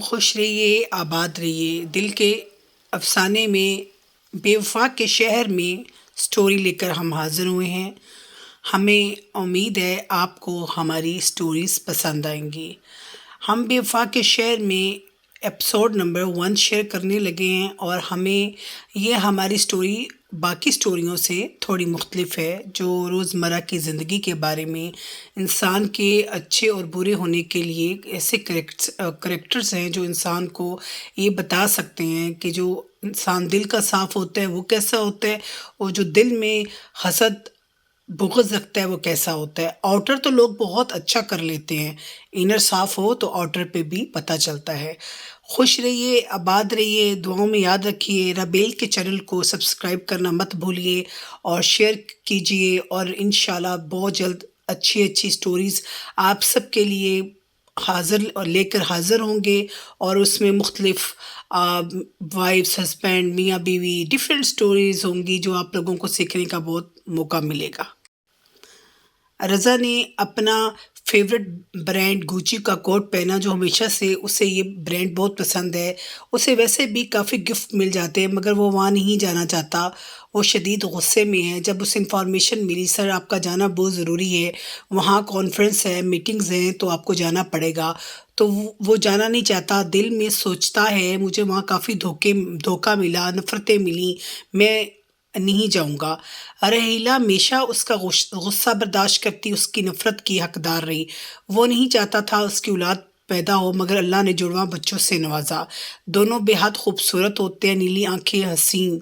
خوش رہیے، آباد رہیے۔ دل کے افسانے میں بے وفا کے شہر میں سٹوری لے کر ہم حاضر ہوئے ہیں۔ ہمیں امید ہے آپ کو ہماری سٹوریز پسند آئیں گی۔ ہم بے وفا کے شہر میں ایپیسوڈ نمبر 1 شیئر کرنے لگے ہیں، اور ہمیں یہ ہماری سٹوری باقی سٹوریوں سے تھوڑی مختلف ہے، جو روزمرہ کی زندگی کے بارے میں انسان کے اچھے اور برے ہونے کے لیے ایسے کریکٹرز ہیں جو انسان کو یہ بتا سکتے ہیں کہ جو انسان دل کا صاف ہوتا ہے وہ کیسا ہوتا ہے، اور جو دل میں حسد بغض رکھتا ہے وہ کیسا ہوتا ہے۔ آؤٹر تو لوگ بہت اچھا کر لیتے ہیں، انر صاف ہو تو آؤٹر پہ بھی پتہ چلتا ہے۔ خوش رہیے، آباد رہیے، دعاؤں میں یاد رکھیے۔ رابیل کے چینل کو سبسکرائب کرنا مت بھولیے اور شیئر کیجیے، اور انشاءاللہ بہت جلد اچھی سٹوریز آپ سب کے لیے لے کر حاضر ہوں گے، اور اس میں مختلف وائفس، ہسبینڈ، میاں بیوی، ڈیفرنٹ سٹوریز ہوں گی جو آپ لوگوں کو سیکھنے کا بہت موقع ملے گا۔ رضا نے اپنا فیورٹ برانڈ گوچی کا کوٹ پہنا، جو ہمیشہ سے اسے یہ برانڈ بہت پسند ہے۔ اسے ویسے بھی کافی گفٹ مل جاتے ہیں، مگر وہ وہاں نہیں جانا چاہتا۔ وہ شدید غصے میں ہے۔ جب اسے انفارمیشن ملی، سر آپ کا جانا بہت ضروری ہے، وہاں کانفرنس ہے، میٹنگز ہیں، تو آپ کو جانا پڑے گا، تو وہ جانا نہیں چاہتا۔ دل میں سوچتا ہے مجھے وہاں کافی دھوکہ ملا، نفرتیں ملی، میں نہیں جاؤں گا۔ رحیلہ ہمیشہ اس کا غصہ برداشت کرتی، اس کی نفرت کی حقدار رہی۔ وہ نہیں چاہتا تھا اس کی اولاد پیدا ہو، مگر اللہ نے جڑواں بچوں سے نوازا۔ دونوں بے حد خوبصورت ہوتے ہیں، نیلی آنکھیں، حسین۔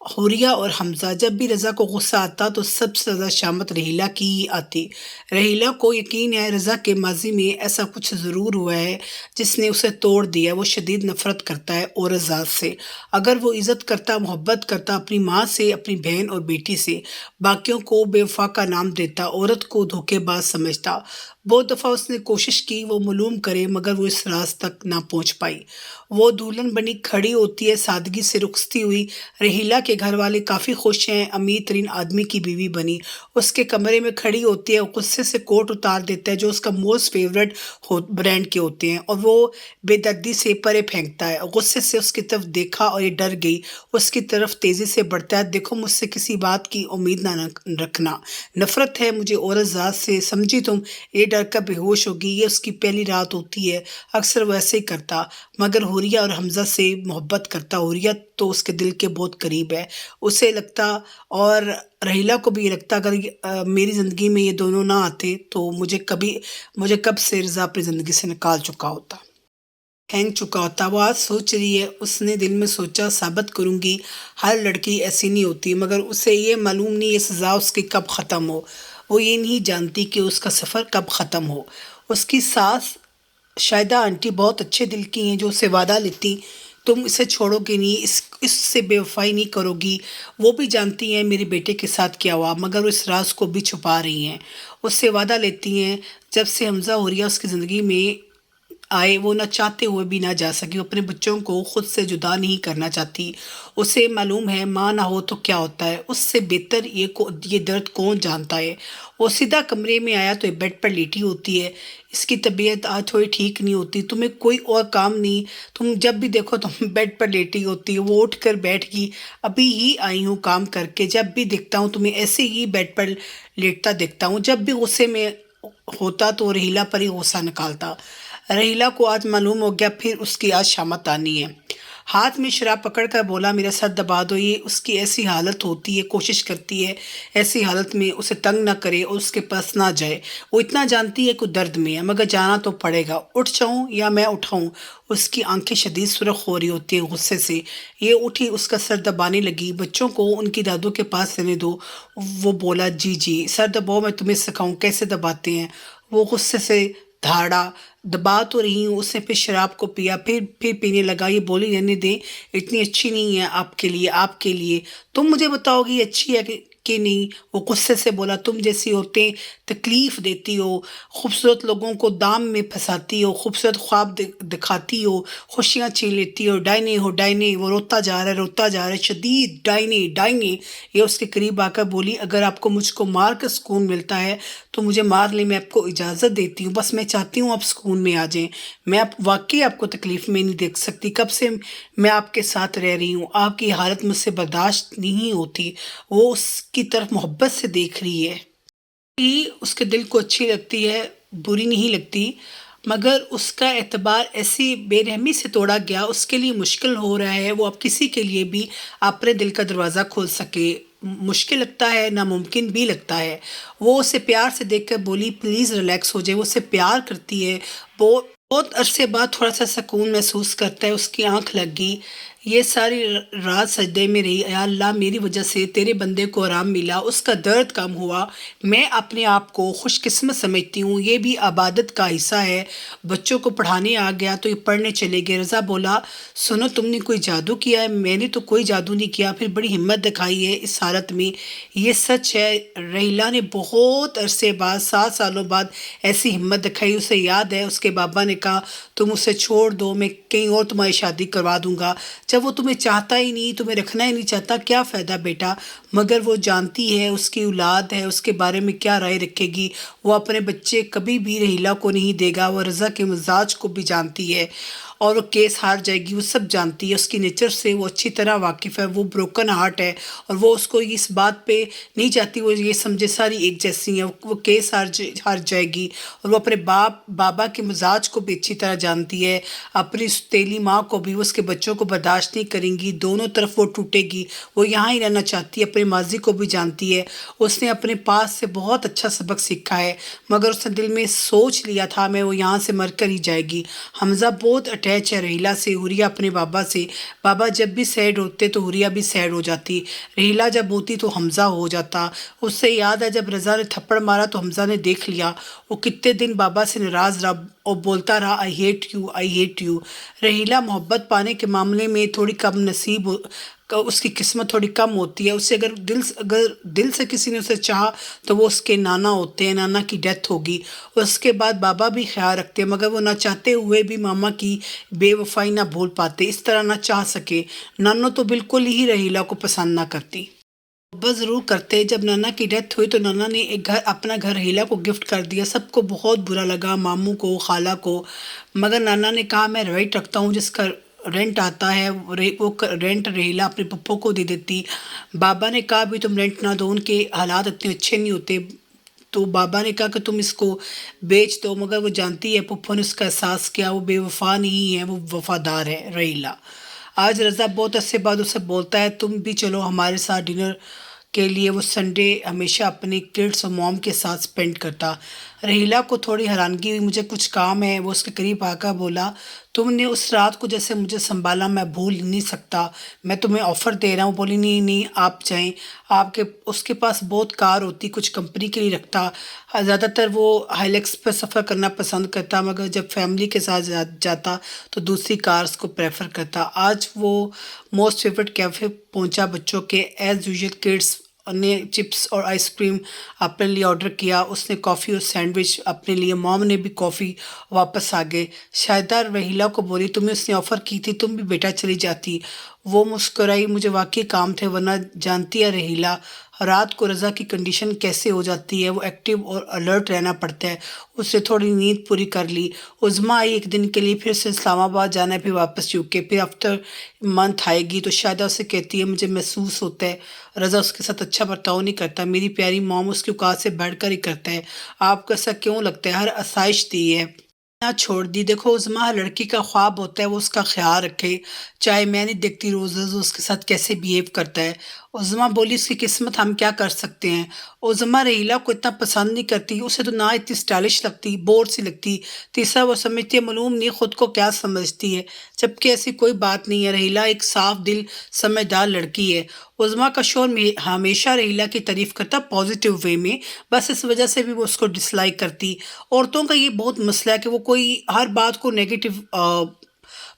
حوریہ اور حمزہ۔ جب بھی رضا کو غصہ آتا تو سب سے زیادہ شامت رحیلہ کی ہی آتی۔ رحیلہ کو یقین ہے رضا کے ماضی میں ایسا کچھ ضرور ہوا ہے جس نے اسے توڑ دیا۔ وہ شدید نفرت کرتا ہے عورت ذات سے۔ اگر وہ عزت کرتا، محبت کرتا اپنی ماں سے، اپنی بہن اور بیٹی سے، باقیوں کو بے وفا کا نام دیتا، عورت کو دھوکے باز سمجھتا۔ بہت دفعہ اس نے کوشش کی وہ معلوم کرے، مگر وہ اس راز تک نہ پہنچ پائی۔ وہ دلہن بنی کھڑی ہوتی ہے، سادگی سے رخصتی ہوئی۔ رحیلہ کے گھر والے کافی خوش ہیں، امیر ترین آدمی کی بیوی بنی۔ اس کے کمرے میں کھڑی ہوتی ہے، غصے سے کوٹ اتار دیتا ہے جو اس کا موسٹ فیورٹ برانڈ کے ہوتے ہیں، اور وہ بے دردی سے پرے پھینکتا ہے۔ غصے سے اس کی طرف دیکھا اور یہ ڈر گئی۔ اس کی طرف تیزی سے بڑھتا ہے، دیکھو مجھ سے کسی بات کی امید نہ رکھنا، نفرت ہے مجھے عورت ذات سے، سمجھی تم؟ یہ ڈر کر بے ہوش ہوگی۔ یہ اس کی پہلی رات ہوتی ہے، اکثر وہ ایسے ہی کرتا، مگر حوریہ اور حمزہ سے محبت کرتا۔ حوریہ تو اس کے دل کے بہت قریب ہے، اسے لگتا، اور رحیلہ کو بھی یہ لگتا اگر میری زندگی میں یہ دونوں نہ آتے تو مجھے کب سے رضا اپنی زندگی سے نکال چکا ہوتا، پھینک چکا ہوتا۔ وہ آج سوچ رہی ہے، اس نے دل میں سوچا ثابت کروں گی ہر لڑکی ایسی نہیں ہوتی، مگر اسے یہ معلوم نہیں یہ سزا اس کی کب ختم ہو۔ وہ یہ نہیں جانتی کہ اس کا سفر کب ختم ہو۔ اس کی ساس شاہدہ آنٹی بہت اچھے دل کی ہیں، جو اسے وعدہ لیتی تم اسے چھوڑو گے نہیں، اس سے بے وفائی نہیں کرو گی۔ وہ بھی جانتی ہیں میرے بیٹے کے ساتھ کیا ہوا، مگر وہ اس راز کو بھی چھپا رہی ہیں۔ اس سے وعدہ لیتی ہیں جب سے حمزہ حوریہ اس کی زندگی میں آئے وہ نہ چاہتے ہوئے بھی نہ جا سکی۔ وہ اپنے بچوں کو خود سے جدا نہیں کرنا چاہتی۔ اسے معلوم ہے ماں نہ ہو تو کیا ہوتا ہے، اس سے بہتر یہ درد کون جانتا ہے۔ وہ سیدھا کمرے میں آیا تو یہ بیڈ پر لیٹی ہوتی ہے۔ اس کی طبیعت آج تھوڑی ٹھیک نہیں ہوتی۔ تمہیں کوئی اور کام نہیں، تم جب بھی دیکھو تم بیڈ پر لیٹی ہوتی۔ وہ اٹھ کر بیٹھ گئی۔ ابھی ہی آئی ہوں کام کر کے، جب بھی دیکھتا ہوں تمہیں ایسے ہی بیڈ پر لیٹتا دیکھتا ہوں۔ جب بھی غصے میں ہوتا تو رحیلہ پر ہی غصہ نکالتا۔ رحیلہ کو آج معلوم ہو گیا، پھر اس کی آج شامت آنی ہے۔ ہاتھ میں شراب پکڑ کر بولا میرا سر دبا دو۔ یہ اس کی ایسی حالت ہوتی ہے، کوشش کرتی ہے ایسی حالت میں اسے تنگ نہ کرے اور اس کے پاس نہ جائے۔ وہ اتنا جانتی ہے کہ درد میں ہے، مگر جانا تو پڑے گا۔ اٹھ جاؤں یا میں اٹھاؤں؟ اس کی آنکھیں شدید سرخ ہو رہی ہوتی ہیں غصے سے۔ یہ اٹھی، اس کا سر دبانے لگی۔ بچوں کو ان کی دادوں کے پاس رہنے دو۔ وہ بولا جی سر دباؤ، میں تمہیں سکھاؤں کیسے دباتے ہیں۔ وہ غصے سے دھاڑا، دبا تو رہی ہوں۔ اس نے پھر شراب کو پیا، پھر پینے لگا۔ یہ بولی رہنے دیں، اتنی اچھی نہیں ہے آپ کے لیے۔ تم مجھے بتاؤ گی یہ اچھی ہے کہ نہیں، وہ غصے سے بولا تم جیسی عورتیں تکلیف دیتی ہو، خوبصورت لوگوں کو دام میں پھنساتی ہو، خوبصورت خواب دکھاتی ہو، خوشیاں چھین لیتی ہو، ڈائنے ہو ڈائنے۔ وہ روتا جا رہا ہے، شدید ڈائنے ڈائنے۔ یہ اس کے قریب آ کر بولی اگر آپ کو مجھ کو مار کر سکون ملتا ہے تو مجھے مار لیں، میں آپ کو اجازت دیتی ہوں، بس میں چاہتی ہوں آپ سکون میں آ جائیں، میں واقعی آپ کو تکلیف میں نہیں دیکھ سکتی، کب سے میں آپ کے ساتھ رہ رہی ہوں، آپ کی حالت مجھ سے برداشت نہیں ہوتی۔ وہ اس کی طرف محبت سے دیکھ رہی ہے، اس کے دل کو اچھی لگتی ہے، بری نہیں لگتی، مگر اس کا اعتبار ایسی بے رحمی سے توڑا گیا، اس کے لیے مشکل ہو رہا ہے وہ اب کسی کے لیے بھی اپنے دل کا دروازہ کھول سکے، مشکل لگتا ہے، ناممکن بھی لگتا ہے۔ وہ اسے پیار سے دیکھ کر بولی پلیز ریلیکس ہو جائے، وہ اسے پیار کرتی ہے، بہت عرصے بعد تھوڑا سا سکون محسوس کرتا ہے، اس کی آنکھ لگ گئی، یہ ساری رات سجدے میں رہی، یا اللہ میری وجہ سے تیرے بندے کو آرام ملا، اس کا درد کم ہوا، میں اپنے آپ کو خوش قسمت سمجھتی ہوں، یہ بھی عبادت کا حصہ ہے، بچوں کو پڑھانے آ گیا تو یہ پڑھنے چلے گئے۔ رضا بولا سنو تم نے کوئی جادو کیا ہے؟ میں نے تو کوئی جادو نہیں کیا، پھر بڑی ہمت دکھائی ہے اس حالت میں، یہ سچ ہے۔ ریحلہ نے بہت عرصے بعد 7 سالوں بعد ایسی ہمت دکھائی، اسے یاد ہے اس کے بابا نے کہا تم اسے چھوڑ دو، میں کہیں اور تمہاری شادی کروا دوں گا، جب وہ تمہیں چاہتا ہی نہیں، تمہیں رکھنا ہی نہیں چاہتا، کیا فائدہ بیٹا؟ مگر وہ جانتی ہے اس کی اولاد ہے، اس کے بارے میں کیا رائے رکھے گی، وہ اپنے بچے کبھی بھی ریحلہ کو نہیں دے گا، وہ رضا کے مزاج کو بھی جانتی ہے اور وہ کیس ہار جائے گی، وہ سب جانتی ہے، اس کی نیچر سے وہ اچھی طرح واقف ہے، وہ بروکن ہارٹ ہے اور وہ اس کو اس بات پہ نہیں چاہتی وہ یہ سمجھے ساری ایک جیسی ہیں، وہ کیس ہار جائے گی، اور وہ اپنے بابا کے مزاج کو بھی اچھی طرح جانتی ہے، اپنی تیلی ماں کو بھی، وہ اس کے بچوں کو برداشت نہیں کریں گی، دونوں طرف وہ ٹوٹے گی، وہ یہاں ہی رہنا چاہتی ہے، اپنے ماضی کو بھی جانتی ہے، اس نے اپنے پاس سے بہت اچھا سبق سیکھا ہے، مگر اس نے دل میں سوچ لیا تھا میں وہ یہاں سے مر کر ہی جائے گی۔ حمزہ بہت اٹیچ ہے ریحلہ سے، حوریہ اپنے بابا سے، بابا جب بھی سیڈ ہوتے تو حوریہ بھی سیڈ ہو جاتی، ریحلہ جب ہوتی تو حمزہ ہو جاتا۔ اس سے یاد ہے جب رضا نے تھپڑ مارا تو حمزہ نے دیکھ لیا، وہ کتنے دن بابا سے ناراض رہا اور بولتا رہا I hate you I hate you. ریحلہ محبت پانے کے معاملے میں تھوڑی کم نصیب، اس کی قسمت تھوڑی کم ہوتی ہے، اسے اگر دل سے کسی نے اسے چاہا تو وہ اس کے نانا ہوتے ہیں، نانا کی ڈیتھ ہوگی، اس کے بعد بابا بھی خیال رکھتے ہیں، مگر وہ نہ چاہتے ہوئے بھی ماما کی بے وفائی نہ بھول پاتے، اس طرح نہ چاہ سکے۔ نانو تو بالکل ہی ریحلہ کو پسند نہ کرتی، محبت ضرور کرتے، جب نانا کی ڈیتھ ہوئی تو نانا نے ایک اپنا گھر ریحلہ کو گفٹ کر دیا، سب کو بہت برا لگا، ماموں کو، خالہ کو، مگر نانا نے کہا میں رائٹ رکھتا ہوں، جس کا رینٹ آتا ہے وہ رینٹ ریحلہ اپنے پپو کو دے دیتی۔ بابا نے کہا بھی تم رینٹ نہ دو، ان کے حالات اتنے اچھے نہیں ہوتے، تو بابا نے کہا کہ تم اس کو بیچ دو، مگر وہ جانتی ہے پپو نے اس کا احساس کیا، وہ بے وفا نہیں ہے، وہ وفادار ہے ریحلہ۔ آج رضا بہت عرصے بعد اسے بولتا ہے تم بھی چلو ہمارے ساتھ ڈنر کے لیے، وہ سنڈے ہمیشہ اپنی کڈس اور موم کے ساتھ سپینڈ کرتا۔ ریحلہ کو تھوڑی حیرانگی ہوئی، مجھے کچھ کام ہے، وہ اس کے قریب آ کر بولا تم نے اس رات کو جیسے مجھے سنبھالا میں بھول نہیں سکتا، میں تمہیں آفر دے رہا ہوں۔ بولی نہیں نہیں آپ جائیں، اس کے پاس بہت کار ہوتی، کچھ کمپنی کے لیے رکھتا، زیادہ تر وہ ہائلیکس پر سفر کرنا پسند کرتا، مگر جب فیملی کے ساتھ جاتا تو دوسری کارز کو پریفر کرتا۔ آج وہ موسٹ فیوریٹ کیفے پہنچا بچوں کے، ایز یوزول کڈس نے چپس اور آئس کریم اپنے لیے آرڈر کیا، اس نے کافی اور سینڈوچ اپنے لیے، موم نے بھی کافی، واپس آ گئے۔ شاہدہ ریحلہ کو بولی تمہیں اس نے آفر کی تھی تم بھی بیٹا چلی جاتی، وہ مسکرائی مجھے واقعی کام تھے، ورنہ جانتی ہے ریحلہ رات کو رضا کی کنڈیشن کیسے ہو جاتی ہے، وہ ایکٹیو اور الرٹ رہنا پڑتا ہے، اس سے تھوڑی نیند پوری کر لی۔ عظمیٰ آئی ایک دن کے لیے، پھر سے اسلام آباد جانا ہے، پھر واپس یوکے، پھر آفٹر منتھ آئے گی تو شاہدہ اسے کہتی ہے مجھے محسوس ہوتا ہے رضا اس کے ساتھ اچھا برتاؤ نہیں کرتا، میری پیاری موم اس کی اوقات سے بڑھ کر ہی کرتا ہے، آپ کو ایسا کیوں لگتا ہے، ہر آسائش دی ہے نہ چھوڑ دی۔ دیکھو عظمیٰ ہر لڑکی کا خواب ہوتا ہے وہ اس کا خیال رکھے، چاہے میں نہیں دیکھتی روز روز اس کے ساتھ کیسے بیہیو کرتا ہے۔ عظمیٰ بولی اس کی قسمت، ہم کیا کر سکتے ہیں۔ عظمیٰ ریحلہ کو اتنا پسند نہیں کرتی، اسے تو نہ اتنی اسٹائلش لگتی، بور سی لگتی، تیسرا وہ سمجھتی ہے معلوم نہیں خود کو کیا سمجھتی ہے، جبکہ ایسی کوئی بات نہیں ہے، ریحلہ ایک صاف دل سمجھدار لڑکی ہے۔ عظمیٰ کا شوہر ہمیشہ ریحلہ کی تعریف کرتا پازیٹیو وے میں، بس اس وجہ سے بھی وہ اس کو ڈس لائک کرتی۔ عورتوں کا یہ بہت مسئلہ ہے کہ وہ کوئی ہر بات کو نیگیٹو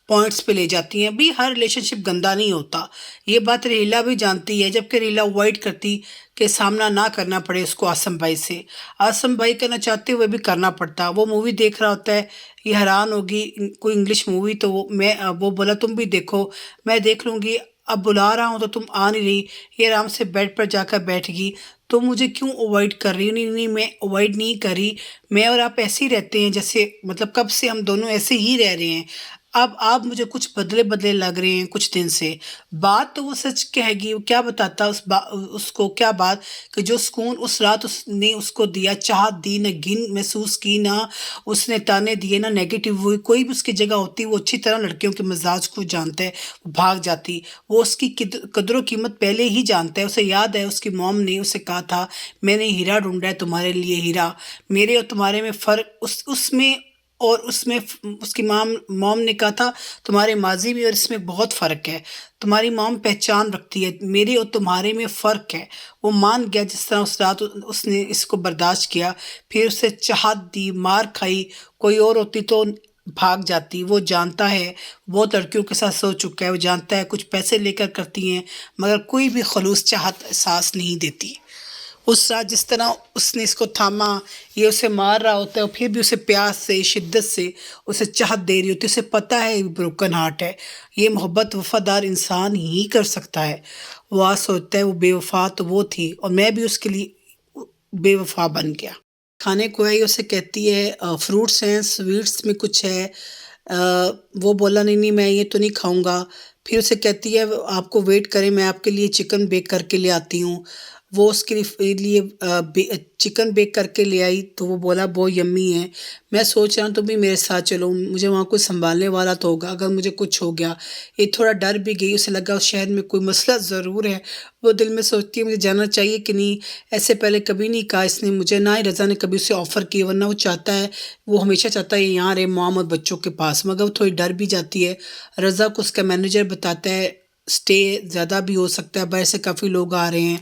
پوائنٹس پہ لے جاتی ہیں۔ بھی ہر ریلیشن شپ گندا نہیں ہوتا، یہ بات ریلا بھی جانتی ہے، جبکہ ریلا اوائڈ کرتی کہ سامنا نہ کرنا پڑے اس کو آسم بھائی سے۔ آسم بھائی کرنا چاہتے ہوئے بھی کرنا پڑتا۔ وہ مووی دیکھ رہا ہوتا ہے، یہ حیران ہوگی کوئی انگلش مووی، تو وہ بولا تم بھی دیکھو، میں دیکھ لوں گی، اب بلا رہا ہوں تو تم آ نہیں رہی۔ یہ آرام سے بیڈ پر جا کر بیٹھ گئی، تو مجھے کیوں اوائڈ کر رہی ہو؟ نہیں نہیں، میں اوائڈ نہیں کر رہی، میں اور آپ ایسے ہی رہتے ہیں، جیسے مطلب کب سے ہم دونوں ایسے ہی رہ رہے ہیں، اب آپ مجھے کچھ بدلے بدلے لگ رہے ہیں کچھ دن سے۔ بات تو وہ سچ کہے گی، وہ کیا بتاتا اس کو کیا بات، کہ جو سکون اس رات اس نے اس کو دیا، چاہت دی، نہ گن محسوس کی، نہ اس نے تانے دیے، نہ نیگیٹو ہوئی، کوئی بھی اس کی جگہ ہوتی وہ اچھی طرح لڑکیوں کے مزاج کو جانتا ہے، وہ بھاگ جاتی۔ وہ اس کی قدر و قیمت پہلے ہی جانتا ہے، اسے یاد ہے اس کی موم نے اسے کہا تھا میں نے ہیرا ڈھونڈا ہے تمہارے لیے، ہیرا، میرے اور تمہارے میں فرق اس میں، اور اس میں اس کی موم نے کہا تھا تمہارے ماضی میں اور اس میں بہت فرق ہے، تمہاری موم پہچان رکھتی ہے، میرے اور تمہارے میں فرق ہے۔ وہ مان گیا جس طرح اس رات اس نے اس کو برداشت کیا، پھر اسے چاہت دی، مار کھائی، کوئی اور ہوتی تو بھاگ جاتی۔ وہ جانتا ہے، بہت لڑکیوں کے ساتھ سو چکا ہے، وہ جانتا ہے کچھ پیسے لے کر کرتی ہیں مگر کوئی بھی خلوص چاہت احساس نہیں دیتی۔ اس رات جس طرح اس نے اس کو تھاما، یہ اسے مار رہا ہوتا ہے اور پھر بھی اسے پیاس سے، شدت سے اسے چاہت دے رہی ہوتی ہے، اسے پتہ ہے یہ بروکن ہارٹ ہے، یہ محبت وفادار انسان ہی کر سکتا ہے۔ وہ آج سوچتا ہے وہ بے وفا تو وہ تھی اور میں بھی اس کے لیے بے وفا بن گیا۔ کھانے کو آئی اسے کہتی ہے فروٹس ہیں، سویٹس میں کچھ ہے، وہ بولا نہیں نہیں میں یہ تو نہیں کھاؤں گا۔ پھر اسے کہتی ہے آپ کو ویٹ کریں، میں آپ کے لیے چکن بیک کر کے لے آتی ہوں۔ وہ اس کے لیے چکن بیک کر کے لے آئی تو وہ بولا بہت یمی ہے، میں سوچ رہا ہوں تم بھی میرے ساتھ چلو، مجھے وہاں کوئی سنبھالنے والا تو ہوگا اگر مجھے کچھ ہو گیا۔ یہ تھوڑا ڈر بھی گئی، اسے لگا اس شہر میں کوئی مسئلہ ضرور ہے۔ وہ دل میں سوچتی ہے مجھے جانا چاہیے کہ نہیں، ایسے پہلے کبھی نہیں کہا اس نے مجھے، نہ ہی رضا نے کبھی اسے آفر کی، ورنہ وہ چاہتا ہے، وہ ہمیشہ چاہتا ہے یہاں رہے مام اور بچوں کے پاس، مگر وہ تھوڑی ڈر بھی جاتی ہے۔ رضا کو اس کا مینیجر بتاتا ہے سٹے زیادہ بھی ہو سکتا ہے، باہر سے کافی لوگ آ رہے ہیں،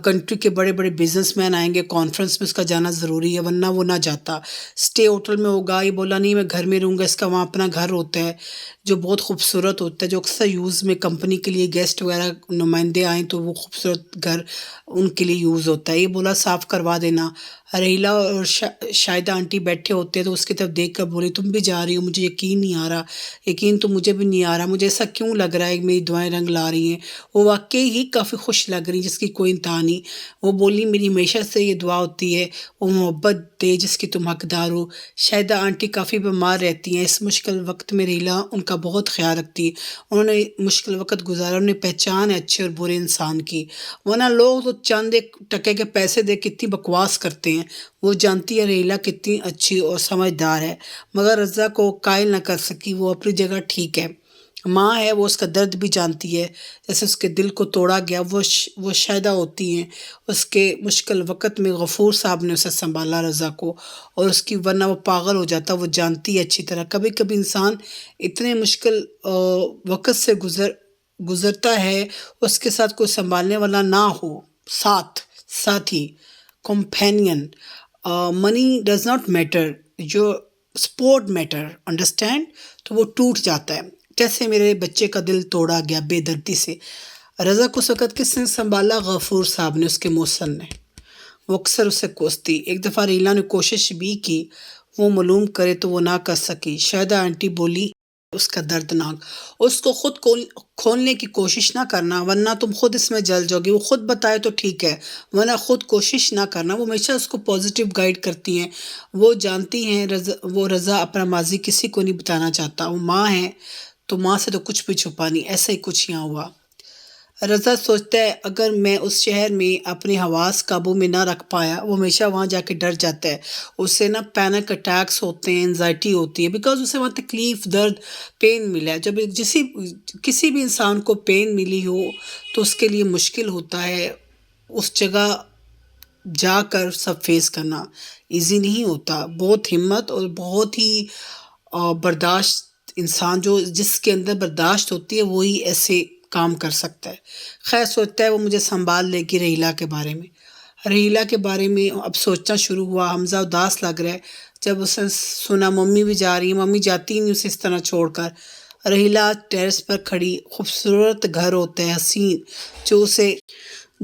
کنٹری کے بڑے بڑے بزنس مین آئیں گے، کانفرنس میں اس کا جانا ضروری ہے ورنہ وہ نہ جاتا، سٹے ہوٹل میں ہوگا۔ یہ بولا نہیں میں گھر میں رہوں گا، اس کا وہاں اپنا گھر ہوتا ہے جو بہت خوبصورت ہوتا ہے، جو اکثر یوز میں کمپنی کے لیے گیسٹ وغیرہ نمائندے آئیں تو وہ خوبصورت گھر ان کے لیے یوز ہوتا ہے۔ یہ بولا صاف کروا دینا۔ ریلا اور شاہدہ آنٹی بیٹھے ہوتے ہیں تو اس کی طرف دیکھ کر بولی تم بھی جا رہی ہو، مجھے یقین نہیں آ رہا، یقین تو مجھے بھی نہیں آ رہا، مجھے ایسا کیوں لگ رہا ہے کہ میری دعائیں رنگ لا رہی ہیں۔ وہ واقعی ہی کافی خوش لگ رہی جس کی کوئی انتہا نہیں۔ وہ بولی میری ہمیشہ سے یہ دعا ہوتی ہے وہ محبت دے جس کی تم حقدار ہو۔ شاہدہ آنٹی کافی بیمار رہتی ہیں، اس مشکل وقت میں ریلا ان کا بہت خیال رکھتی ہے، انہوں نے مشکل وقت گزارا، انہوں نے پہچان ہے اچھے اور برے انسان کی، ورنہ لوگ تو چند ایک ٹکے کے پیسے دے کتنی بکواس کرتے ہیں۔ وہ جانتی ہے ریلا کتنی اچھی اور سمجھدار ہے، مگر رضا کو قائل نہ کر سکی، وہ اپنی جگہ ٹھیک ہے، ماں ہے، وہ اس کا درد بھی جانتی ہے، جیسے اس کے دل کو توڑا گیا وہ شاہدہ ہوتی ہیں، اس کے مشکل وقت میں غفور صاحب نے اسے سنبھالا رضا کو، اور اس کی ورنہ وہ پاگل ہو جاتا، وہ جانتی ہے اچھی طرح کبھی کبھی انسان اتنے مشکل وقت سے گزرتا ہے اس کے ساتھ کوئی سنبھالنے والا نہ ہو، ساتھی، companion, money does not matter, جو سپورٹ میٹر، انڈرسٹینڈ، تو وہ ٹوٹ جاتا ہے۔ جیسے میرے بچے کا دل توڑا گیا بے دردی سے۔ رضا کو اس وقت کس نے سنبھالا؟ غفور صاحب نے، اس کے محسن نے۔ وہ اکثر اسے کوستی، ایک دفعہ ریلا نے کوشش بھی کی وہ معلوم کرے تو وہ نہ کر سکی۔ شاہدہ آنٹی بولی اس کا دردناک، اس کو خود کھولنے کی کوشش نہ کرنا ورنہ تم خود اس میں جل جاؤ گی، وہ خود بتائے تو ٹھیک ہے ورنہ خود کوشش نہ کرنا۔ وہ ہمیشہ اس کو پازیٹیو گائیڈ کرتی ہیں، وہ جانتی ہیں وہ رضا اپنا ماضی کسی کو نہیں بتانا چاہتا، وہ ماں ہے تو ماں سے تو کچھ بھی چھپا نہیں، ایسا ہی کچھ یہاں ہوا۔ رضا سوچتا ہے اگر میں اس شہر میں اپنے حواس قابو میں نہ رکھ پایا، وہ ہمیشہ وہاں جا کے ڈر جاتا ہے، اسے نا پینک اٹیکس ہوتے ہیں، انزائٹی ہوتی ہے، بیکاز اسے وہاں تکلیف، درد، پین ملا ہے۔ جب کسی بھی انسان کو پین ملی ہو تو اس کے لیے مشکل ہوتا ہے، اس جگہ جا کر سب فیس کرنا ایزی نہیں ہوتا، بہت ہمت اور بہت ہی برداشت، انسان جس کے اندر برداشت ہوتی ہے وہی ایسے کام کر سکتا ہے۔ خیر سوچتا ہے وہ مجھے سنبھال لے گی۔ ریلا کے بارے میں اب سوچنا شروع ہوا۔ حمزہ اداس لگ رہا ہے جب اس نے سنا ممی بھی جا رہی ہے، ممی جاتی نہیں اسے اس طرح چھوڑ کر۔ رحیلہ ٹیرس پر کھڑی خوبصورت گھر ہوتا ہے حسین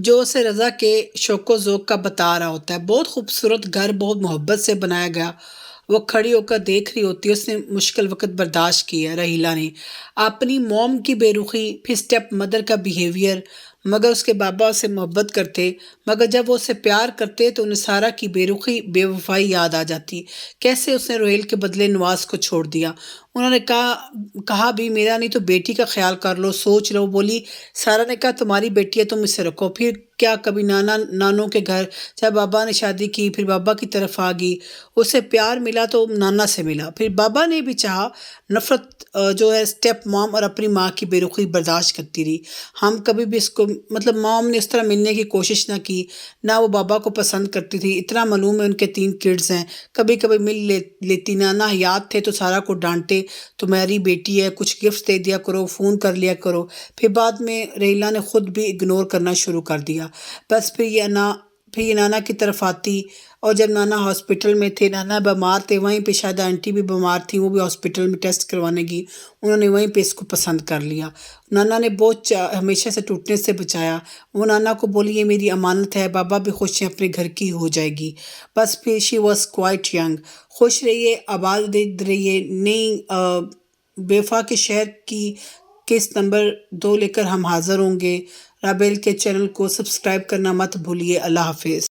جو اسے رضا کے شوق و ذوق کا بتا رہا ہوتا ہے۔ بہت خوبصورت گھر بہت محبت سے بنایا گیا۔ وہ کھڑی ہو کر دیکھ رہی ہوتی ہے۔ اس نے مشکل وقت برداشت کیا رحیلہ نے، اپنی موم کی بے رخی، پھر اسٹیپ مدر کا بیہیویئر، مگر اس کے بابا اسے محبت کرتے، مگر جب وہ اسے پیار کرتے تو انہیں سارا کی بے رخی بے وفائی یاد آ جاتی۔ کیسے اس نے روہیل کے بدلے نواز کو چھوڑ دیا۔ انہوں نے کہا بھی میرا نہیں تو بیٹی کا خیال کر لو، سوچ لو۔ بولی سارا نے کہا تمہاری بیٹی ہے تم اسے رکھو۔ پھر کیا کبھی نانوں کے گھر جب بابا نے شادی کی پھر بابا کی طرف آ گئی، اسے پیار ملا تو نانا سے ملا، پھر بابا نے بھی چاہا۔ نفرت جو ہے اسٹیپ مام اور اپنی ماں کی بے رخی برداشت کرتی رہی۔ ہم کبھی بھی اس کو مام نے اس طرح ملنے کی کوشش نہ کی، نہ وہ بابا کو پسند کرتی تھی۔ اتنا معلوم ہے ان کے 3 کڈز ہیں، کبھی کبھی مل لیتی۔ نانا حیات تھے تو سارا کو ڈانٹے، تمہاری بیٹی ہے کچھ گفٹ دے دیا کرو، فون کر لیا کرو۔ پھر بعد میں رحیلہ نے خود بھی اگنور کرنا شروع کر دیا۔ بس پھر یہ نانا کی طرف آتی، اور جب نانا ہاسپٹل میں تھے، نانا بیمار تھے، وہیں پہ شاید آنٹی بھی بیمار تھی، وہ بھی ہاسپٹل میں ٹیسٹ کروانے گئی، انہوں نے وہیں پہ اس کو پسند کر لیا۔ نانا نے بہت ہمیشہ سے ٹوٹنے سے بچایا۔ وہ نانا کو بولی یہ میری امانت ہے، بابا بھی خوش ہیں، اپنے گھر کی ہو جائے گی۔ بس پھر شی واز کوائٹ ینگ۔ خوش رہیے، آباد رہیے۔ نئی بے وفا کے شہر کی قسط نمبر 2 لے کر ہم حاضر ہوں گے۔ رابیل کے چینل کو سبسکرائب کرنا مت بھولیے۔ اللہ حافظ۔